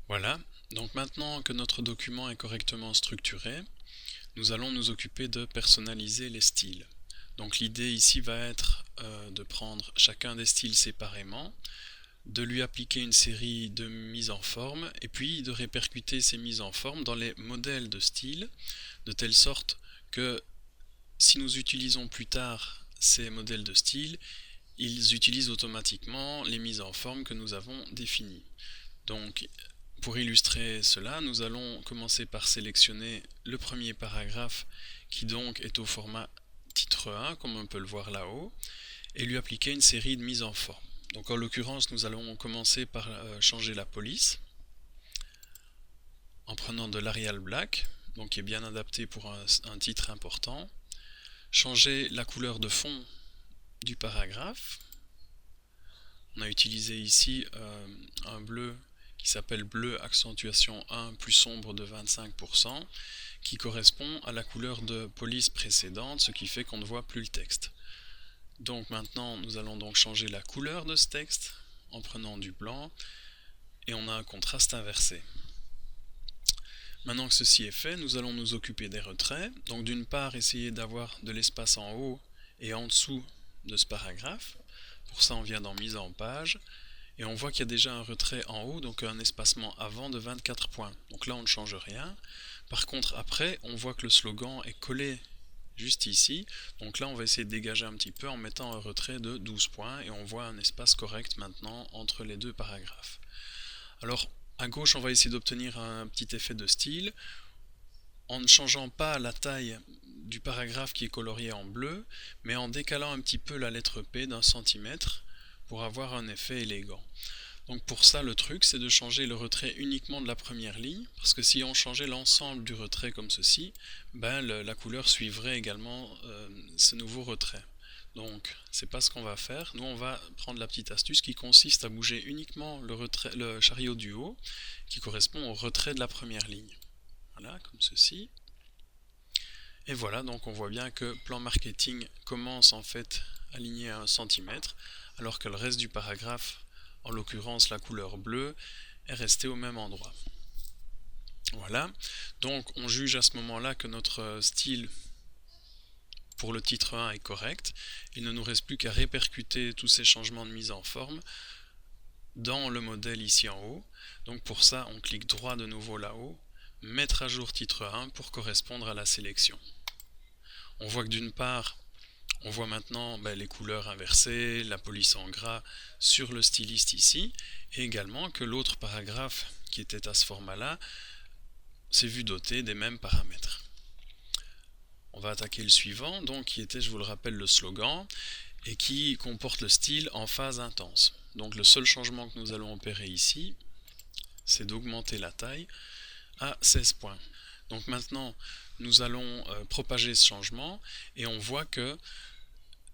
Voilà, donc maintenant que notre document est correctement structuré, nous allons nous occuper de personnaliser les styles. Donc l'idée ici va être de prendre chacun des styles séparément, de lui appliquer une série de mises en forme et puis de répercuter ces mises en forme dans les modèles de style, de telle sorte que si nous utilisons plus tard ces modèles de style, ils utilisent automatiquement les mises en forme que nous avons définies. Donc, pour illustrer cela, nous allons commencer par sélectionner le premier paragraphe qui donc est au format titre 1, comme on peut le voir là-haut, et lui appliquer une série de mises en forme. Donc en l'occurrence, nous allons commencer par changer la police en prenant de l'Arial Black, donc qui est bien adapté pour un titre important. Changer la couleur de fond du paragraphe. On a utilisé ici un bleu qui s'appelle bleu accentuation 1 plus sombre de 25%, qui correspond à la couleur de police précédente, ce qui fait qu'on ne voit plus le texte. Donc maintenant, nous allons donc changer la couleur de ce texte en prenant du blanc, et on a un contraste inversé. Maintenant que ceci est fait, nous allons nous occuper des retraits. Donc d'une part, essayer d'avoir de l'espace en haut et en dessous de ce paragraphe. Pour ça, on vient dans mise en page. Et on voit qu'il y a déjà un retrait en haut, donc un espacement avant de 24 points. Donc là, on ne change rien. Par contre, après, on voit que le slogan est collé juste ici. Donc là, on va essayer de dégager un petit peu en mettant un retrait de 12 points. Et on voit un espace correct maintenant entre les deux paragraphes. Alors, à gauche, on va essayer d'obtenir un petit effet de style en ne changeant pas la taille du paragraphe qui est colorié en bleu, mais en décalant un petit peu la lettre P d'un centimètre pour avoir un effet élégant. Donc pour ça, le truc, c'est de changer le retrait uniquement de la première ligne, parce que si on changeait l'ensemble du retrait comme ceci, la couleur suivrait également ce nouveau retrait. Donc c'est pas ce qu'on va faire. Nous on va prendre la petite astuce qui consiste à bouger uniquement le chariot du haut, qui correspond au retrait de la première ligne. Voilà, comme ceci. Et voilà, donc on voit bien que plan marketing commence en fait aligné à 1 centimètre, alors que le reste du paragraphe, en l'occurrence la couleur bleue, est resté au même endroit. Voilà, donc on juge à ce moment-là que notre style pour le titre 1 est correct. Il ne nous reste plus qu'à répercuter tous ces changements de mise en forme dans le modèle ici en haut. Donc pour ça, on clique droit de nouveau là-haut, mettre à jour titre 1 pour correspondre à la sélection. On voit que d'une part, on voit maintenant les couleurs inversées, la police en gras sur le styliste ici, et également que l'autre paragraphe qui était à ce format-là s'est vu doté des mêmes paramètres. On va attaquer le suivant, donc qui était, je vous le rappelle, le slogan, et qui comporte le style en phase intense. Donc le seul changement que nous allons opérer ici, c'est d'augmenter la taille à 16 points. Donc maintenant, nous allons propager ce changement, et on voit que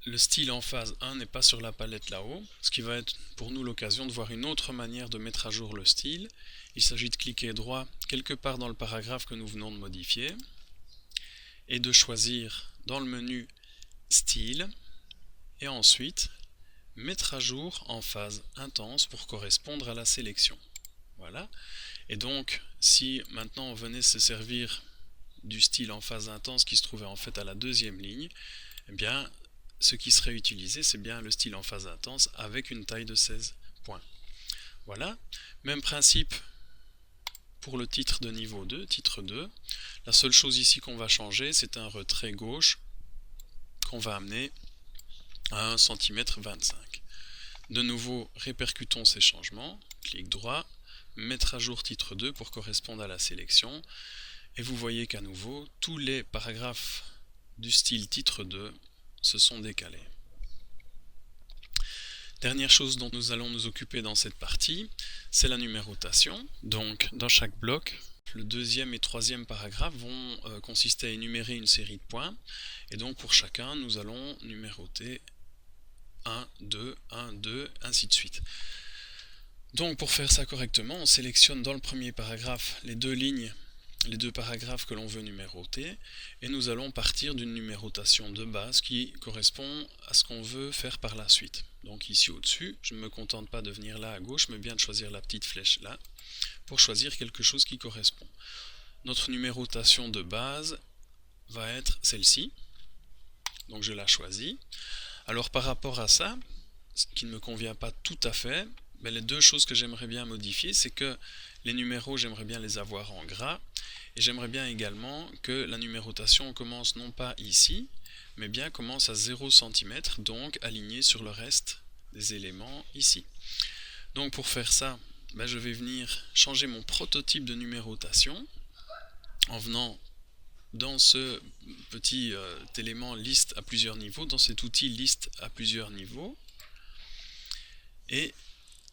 le style en phase 1 n'est pas sur la palette là-haut, ce qui va être pour nous l'occasion de voir une autre manière de mettre à jour le style. Il s'agit de cliquer droit quelque part dans le paragraphe que nous venons de modifier, et de choisir dans le menu style, et ensuite mettre à jour en phase intense pour correspondre à la sélection. Voilà. Et donc, si maintenant on venait se servir du style en phase intense qui se trouvait en fait à la deuxième ligne, eh bien, ce qui serait utilisé, c'est bien le style en phase intense avec une taille de 16 points. Voilà. Même principe pour le titre de niveau 2, titre 2. La seule chose ici qu'on va changer, c'est un retrait gauche qu'on va amener à 1 cm 25. De nouveau, répercutons ces changements. Clic droit, mettre à jour titre 2 pour correspondre à la sélection. Et vous voyez qu'à nouveau, tous les paragraphes du style titre 2 se sont décalés. Dernière chose dont nous allons nous occuper dans cette partie, c'est la numérotation. Donc dans chaque bloc, le deuxième et troisième paragraphe vont consister à énumérer une série de points. Et donc pour chacun, nous allons numéroter 1, 2, 1, 2, ainsi de suite. Donc pour faire ça correctement, on sélectionne dans le premier paragraphe les deux lignes les deux paragraphes que l'on veut numéroter, et nous allons partir d'une numérotation de base qui correspond à ce qu'on veut faire par la suite. Donc ici au-dessus, je ne me contente pas de venir là à gauche, mais bien de choisir la petite flèche là, pour choisir quelque chose qui correspond. Notre numérotation de base va être celle-ci, donc je la choisis. Alors par rapport à ça, ce qui ne me convient pas tout à fait, les deux choses que j'aimerais bien modifier, c'est que les numéros, j'aimerais bien les avoir en gras, et j'aimerais bien également que la numérotation commence non pas ici, mais bien commence à 0 cm, donc alignée sur le reste des éléments ici. Donc pour faire ça, je vais venir changer mon prototype de numérotation en venant dans ce petit élément liste à plusieurs niveaux, dans cet outil liste à plusieurs niveaux. Et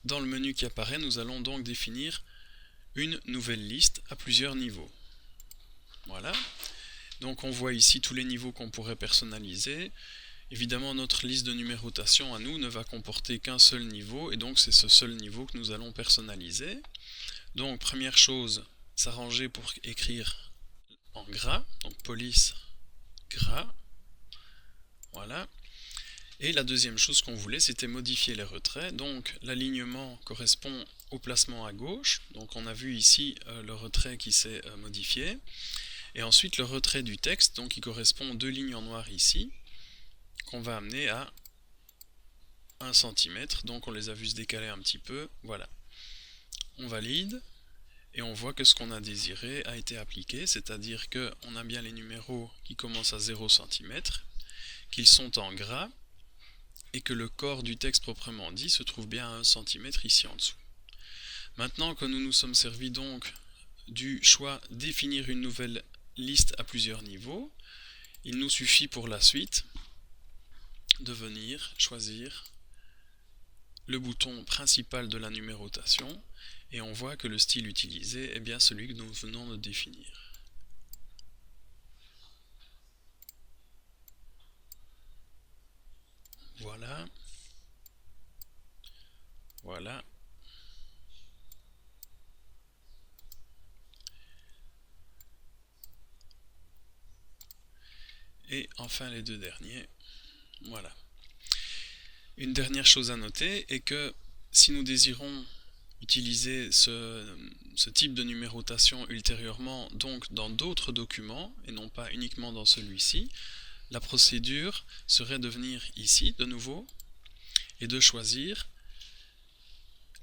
dans le menu qui apparaît, nous allons donc définir une nouvelle liste à plusieurs niveaux. Voilà. Donc on voit ici tous les niveaux qu'on pourrait personnaliser. Évidemment, notre liste de numérotation à nous ne va comporter qu'un seul niveau, et donc c'est ce seul niveau que nous allons personnaliser. Donc première chose, s'arranger pour écrire en gras, donc police gras. Voilà. Et la deuxième chose qu'on voulait, c'était modifier les retraits. Donc l'alignement correspond au placement à gauche. Donc on a vu ici le retrait qui s'est modifié. Et ensuite le retrait du texte, donc qui correspond aux deux lignes en noir ici, qu'on va amener à 1 cm. Donc on les a vus se décaler un petit peu. Voilà. On valide. Et on voit que ce qu'on a désiré a été appliqué, c'est-à-dire qu'on a bien les numéros qui commencent à 0 cm, qu'ils sont en gras, et que le corps du texte proprement dit se trouve bien à 1 cm ici en dessous. Maintenant que nous nous sommes servis donc du choix définir une nouvelle liste à plusieurs niveaux, il nous suffit pour la suite de venir choisir le bouton principal de la numérotation, et on voit que le style utilisé est bien celui que nous venons de définir. Voilà. Voilà. Et enfin les deux derniers. Voilà. Une dernière chose à noter est que si nous désirons utiliser ce type de numérotation ultérieurement donc dans d'autres documents et non pas uniquement dans celui-ci, la procédure serait de venir ici de nouveau et de choisir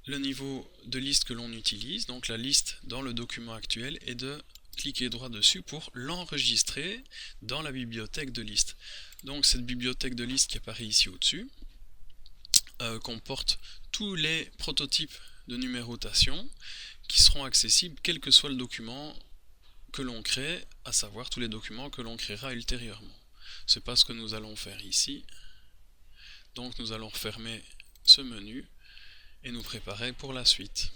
le niveau de liste que l'on utilise, donc la liste dans le document actuel, et de cliquer droit dessus pour l'enregistrer dans la bibliothèque de liste. Donc cette bibliothèque de liste qui apparaît ici au-dessus comporte tous les prototypes de numérotation qui seront accessibles quel que soit le document que l'on crée, à savoir tous les documents que l'on créera ultérieurement. C'est pas ce que nous allons faire ici. Donc nous allons refermer ce menu et nous préparer pour la suite.